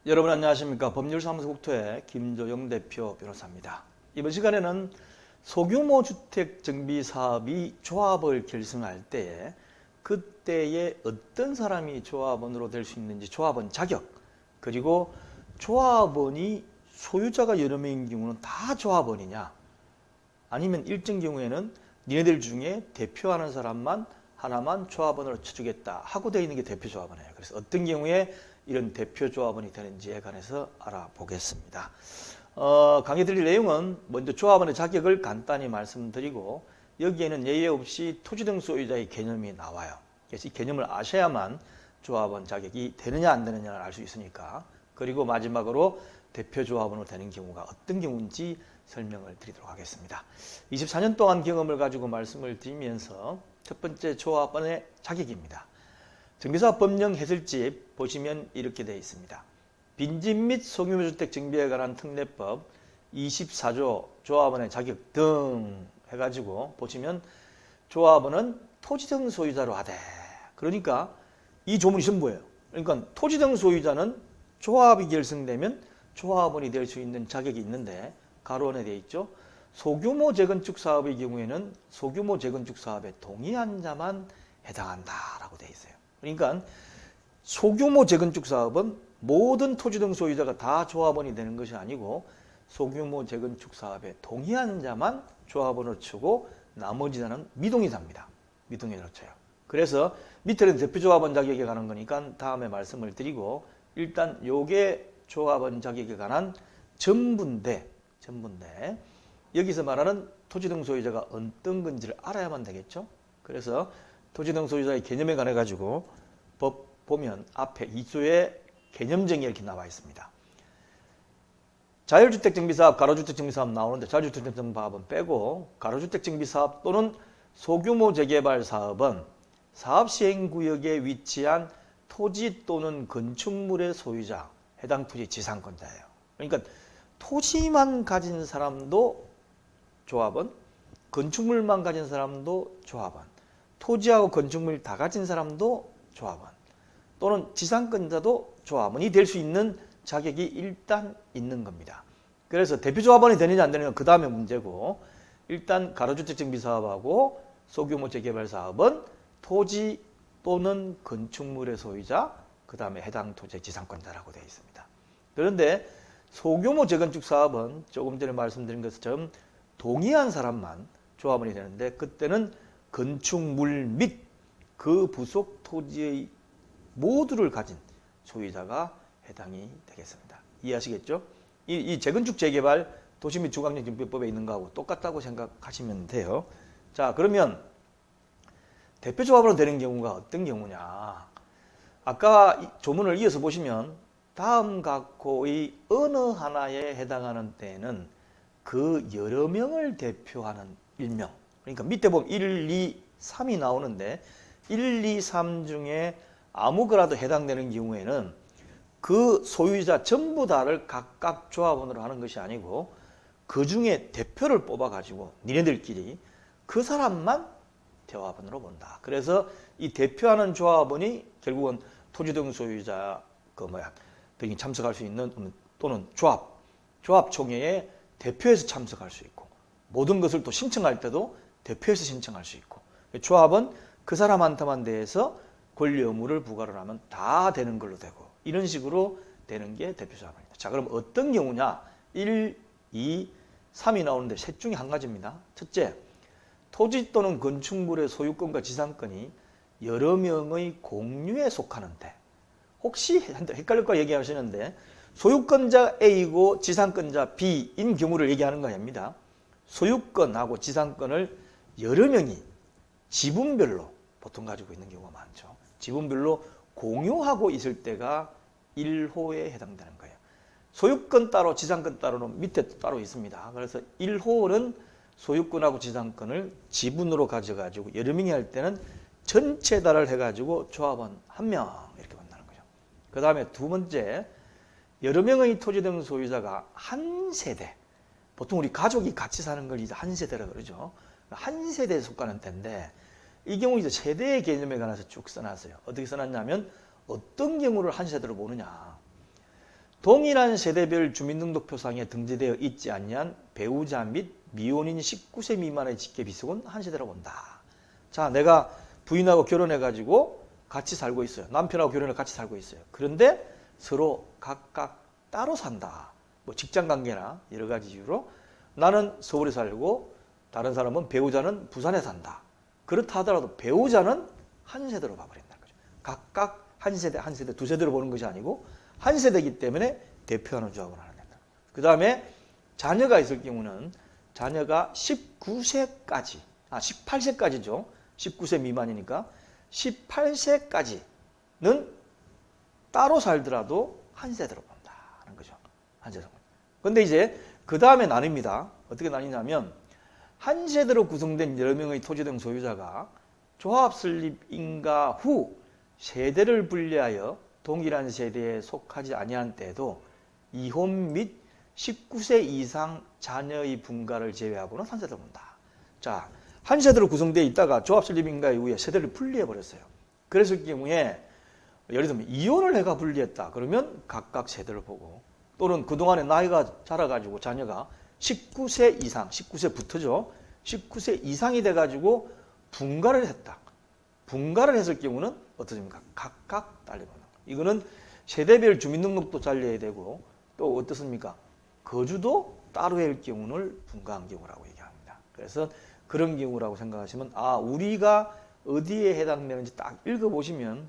여러분 안녕하십니까. 법률사무소 국토의 김조영 대표 변호사입니다. 이번 시간에는 소규모 주택 정비 사업이 조합을 결성할 때에 그때에 어떤 사람이 조합원으로 될 수 있는지, 조합원 자격, 그리고 조합원이 소유자가 여러 명인 경우는 다 조합원이냐, 아니면 일정 경우에는 니네들 중에 대표하는 사람만 하나만 조합원으로 쳐주겠다 하고 되어 있는 게 대표 조합원이에요. 그래서 어떤 경우에 이런 대표 조합원이 되는지에 관해서 알아보겠습니다. 강의 드릴 내용은 먼저 조합원의 자격을 간단히 말씀드리고, 여기에는 예외 없이 토지 등 소유자의 개념이 나와요. 그래서 이 개념을 아셔야만 조합원 자격이 되느냐 안 되느냐를 알 수 있으니까. 그리고 마지막으로 대표 조합원으로 되는 경우가 어떤 경우인지 설명을 드리도록 하겠습니다. 24년 동안 경험을 가지고 말씀을 드리면서 첫 번째 조합원의 자격입니다. 정비사업 법령 해설집 보시면 이렇게 되어 있습니다. 빈집 및 소규모주택 정비에 관한 특례법 24조 조합원의 자격 등 해가지고 보시면 조합원은 토지 등 소유자로 하되, 그러니까 이 조문이 전부예요. 그러니까 토지 등 소유자는 조합이 결성되면 조합원이 될 수 있는 자격이 있는데, 가로원에 되어 있죠. 소규모 재건축 사업의 경우에는 소규모 재건축 사업에 동의한 자만 해당한다라고 되어 있어요. 그러니까 소규모 재건축 사업은 모든 토지 등 소유자가 다 조합원이 되는 것이 아니고, 소규모 재건축 사업에 동의하는 자만 조합원으로 치고 나머지 자는 미동의자입니다. 미동의자로 쳐요. 그래서 밑에는 대표조합원 자격에 관한 거니까 다음에 말씀을 드리고, 일단 요게 조합원 자격에 관한 전부인데 여기서 말하는 토지 등 소유자가 어떤 건지를 알아야만 되겠죠. 그래서 토지 등 소유자의 개념에 관해 가지고 법 보면 앞에 2조의 개념정이 이렇게 나와 있습니다. 자율주택 정비사업, 가로주택 정비사업 나오는데, 자율주택 정비사업은 빼고 가로주택 정비사업 또는 소규모 재개발 사업은 사업 시행구역에 위치한 토지 또는 건축물의 소유자, 해당 토지 지상권자예요. 그러니까 토지만 가진 사람도 조합원, 건축물만 가진 사람도 조합원, 토지하고 건축물 다 가진 사람도 조합원, 또는 지상권자도 조합원이 될 수 있는 자격이 일단 있는 겁니다. 그래서 대표 조합원이 되느냐 안 되느냐 그 다음에 문제고, 일단 가로주택 정비 사업하고 소규모 재개발 사업은 토지 또는 건축물의 소유자, 그 다음에 해당 토지의 지상권자라고 되어 있습니다. 그런데 소규모 재건축 사업은 조금 전에 말씀드린 것처럼 동의한 사람만 조합원이 되는데, 그때는 건축물 및 그 부속 토지의 모두를 가진 소유자가 해당이 되겠습니다. 이해하시겠죠? 이 재건축 재개발 도시 및 주거환경 정비법에 있는 거하고 똑같다고 생각하시면 돼요. 자, 그러면 대표 조합원으로 되는 경우가 어떤 경우냐? 아까 조문을 이어서 보시면 다음 각호의 어느 하나에 해당하는 때에는 그 여러 명을 대표하는 일명, 그러니까 밑에 보면 1, 2, 3이 나오는데 1, 2, 3 중에 아무거라도 해당되는 경우에는 그 소유자 전부 다를 각각 조합원으로 하는 것이 아니고, 그 중에 대표를 뽑아가지고 니네들끼리 그 사람만 조합원으로 본다. 그래서 이 대표하는 조합원이 결국은 토지 등 소유자 등이 참석할 수 있는, 또는 조합총회에 대표해서 참석할 수 있고, 모든 것을 또 신청할 때도 대표해서 신청할 수 있고, 조합은 그 사람한테만 대해서 권리 의무를 부과를 하면 다 되는 걸로 되고, 이런 식으로 되는 게 대표 조합입니다. 자, 그럼 어떤 경우냐? 1, 2, 3이 나오는데 셋 중에 한 가지입니다. 첫째, 토지 또는 건축물의 소유권과 지상권이 여러 명의 공유에 속하는데, 혹시 헷갈릴까 얘기하시는데 소유권자 A고 지상권자 B인 경우를 얘기하는 거 아닙니다. 소유권하고 지상권을 여러 명이 지분별로 보통 가지고 있는 경우가 많죠. 지분별로 공유하고 있을 때가 1호에 해당되는 거예요. 소유권 따로 지상권 따로는 밑에 따로 있습니다. 그래서 1호는 소유권하고 지상권을 지분으로 가져가지고 여러 명이 할 때는 전체 다를 해가지고 조합원 1명 이렇게 만나는 거죠. 그 다음에 두 번째, 여러 명의 토지 등 소유자가 한 세대, 보통 우리 가족이 같이 사는 걸 이제 한 세대라고 그러죠. 한 세대에 속하는 때인데, 이 경우 이제 세대의 개념에 관해서 쭉 써놨어요. 어떻게 써놨냐면 어떤 경우를 한 세대로 보느냐. 동일한 세대별 주민등록표상에 등재되어 있지 않는 배우자 및 미혼인 19세 미만의 직계비속은 한 세대로 본다. 자, 내가 부인하고 결혼해가지고 같이 살고 있어요. 남편하고 결혼해 같이 살고 있어요. 그런데 서로 각각 따로 산다. 뭐 직장관계나 여러 가지 이유로 나는 서울에 살고 다른 사람은 배우자는 부산에 산다. 그렇다 하더라도 배우자는 한 세대로 봐버린다는 거죠. 각각 한 세대, 두 세대로 보는 것이 아니고 한 세대이기 때문에 대표하는 조합을 하는 된다. 그 다음에 자녀가 있을 경우는 자녀가 18세까지죠. 19세 미만이니까 18세까지는 따로 살더라도 한 세대로 본다는 거죠. 한 세대로. 근데 이제 그 다음에 나뉩니다. 어떻게 나뉘냐면 한 세대로 구성된 여러 명의 토지 등 소유자가 조합 설립 인가 후 세대를 분리하여 동일한 세대에 속하지 아니한 때에도 이혼 및 19세 이상 자녀의 분가를 제외하고는 한 세대로 본다. 자, 한 세대로 구성되어 있다가 조합 설립 인가 이후에 세대를 분리해 버렸어요. 그랬을 경우에 예를 들면 이혼을 해가 분리했다. 그러면 각각 세대를 보고 또는 그동안에 나이가 자라가지고 자녀가 19세 이상, 19세부터죠. 19세 이상이 돼가지고 분가를 했다. 분가를 했을 경우는 어떻습니까? 각각 딸려보는 거예요. 이거는 세대별 주민등록도 잘려야 되고 또 어떻습니까? 거주도 따로 할 경우를 분가한 경우라고 얘기합니다. 그래서 그런 경우라고 생각하시면 우리가 어디에 해당되는지 딱 읽어보시면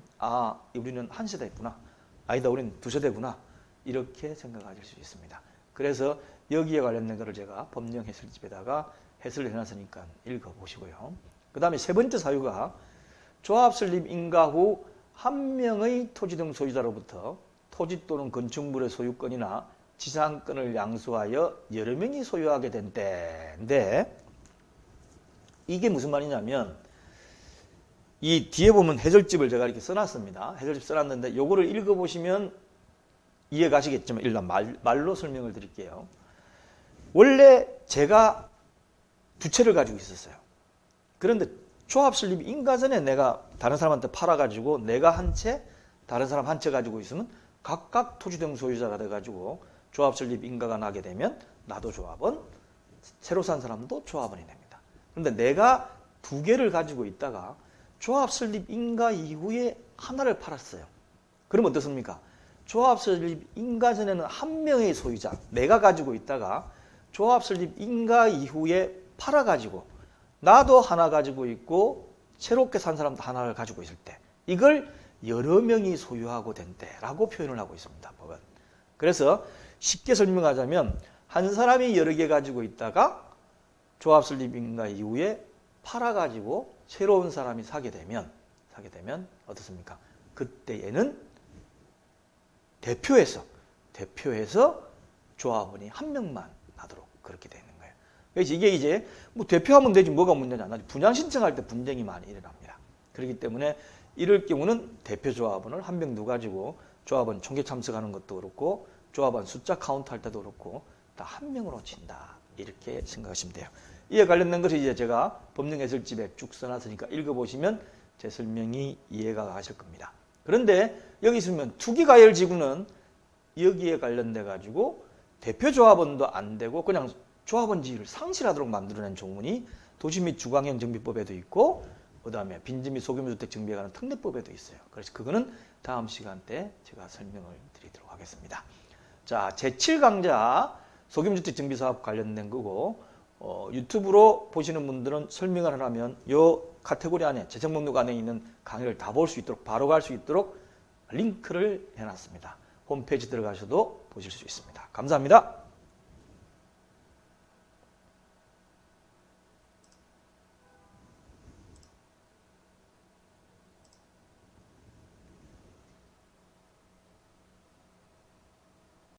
우리는 한 세대구나. 아니다, 우리는 두 세대구나. 이렇게 생각하실 수 있습니다. 그래서 여기에 관련된 것을 제가 법령 해설집에다가 해설을 해놨으니까 읽어보시고요. 그 다음에 세 번째 사유가 조합 설립 인가 후 한 명의 토지 등 소유자로부터 토지 또는 건축물의 소유권이나 지상권을 양수하여 여러 명이 소유하게 된 때인데 이게 무슨 말이냐면 이 뒤에 보면 해설집을 제가 이렇게 써놨습니다. 해설집 써놨는데 요거를 읽어보시면 이해 가시겠지만 일단 말로 설명을 드릴게요. 원래 제가 두 채를 가지고 있었어요. 그런데 조합 설립 인가 전에 내가 다른 사람한테 팔아가지고 내가 한 채, 다른 사람 한 채 가지고 있으면 각각 토지 등 소유자가 돼가지고 조합 설립 인가가 나게 되면 나도 조합원, 새로 산 사람도 조합원이 됩니다. 그런데 내가 두 개를 가지고 있다가 조합 설립 인가 이후에 하나를 팔았어요. 그럼 어떻습니까? 조합 설립 인가 전에는 한 명의 소유자, 내가 가지고 있다가 조합 설립 인가 이후에 팔아가지고 나도 하나 가지고 있고 새롭게 산 사람도 하나를 가지고 있을 때 이걸 여러 명이 소유하고 된 때라고 표현을 하고 있습니다. 법은. 그래서 쉽게 설명하자면 한 사람이 여러 개 가지고 있다가 조합 설립 인가 이후에 팔아가지고 새로운 사람이 사게 되면 어떻습니까? 그때에는 대표해서 조합원이 한 명만 나도록 그렇게 되는 거예요. 그래서 이게 이제 뭐 대표하면 되지 뭐가 문제냐. 분양 신청할 때 분쟁이 많이 일어납니다. 그렇기 때문에 이럴 경우는 대표 조합원을 한 명 누가 가지고 조합원 총회 참석하는 것도 그렇고 조합원 숫자 카운트 할 때도 그렇고 다 한 명으로 친다. 이렇게 생각하시면 돼요. 이에 관련된 것을 이제 제가 법령 해설집에 쭉 써놨으니까 읽어보시면 제 설명이 이해가 가실 겁니다. 그런데 여기 있으면 투기가열지구는 여기에 관련돼 가지고 대표 조합원도 안 되고 그냥 조합원 지위를 상실하도록 만들어낸 조문이 도시 및 주광형 정비법에도 있고 그 다음에 빈지 및 소규모주택 정비에 관한 특례법에도 있어요. 그래서 그거는 다음 시간 때 제가 설명을 드리도록 하겠습니다. 자, 제7강좌 소규모주택 정비사업 관련된 거고 유튜브로 보시는 분들은 설명을 하려면 이 카테고리 안에 재생 목록 안에 있는 강의를 다 볼 수 있도록 바로 갈 수 있도록 링크를 해놨습니다. 홈페이지 들어가셔도 보실 수 있습니다. 감사합니다.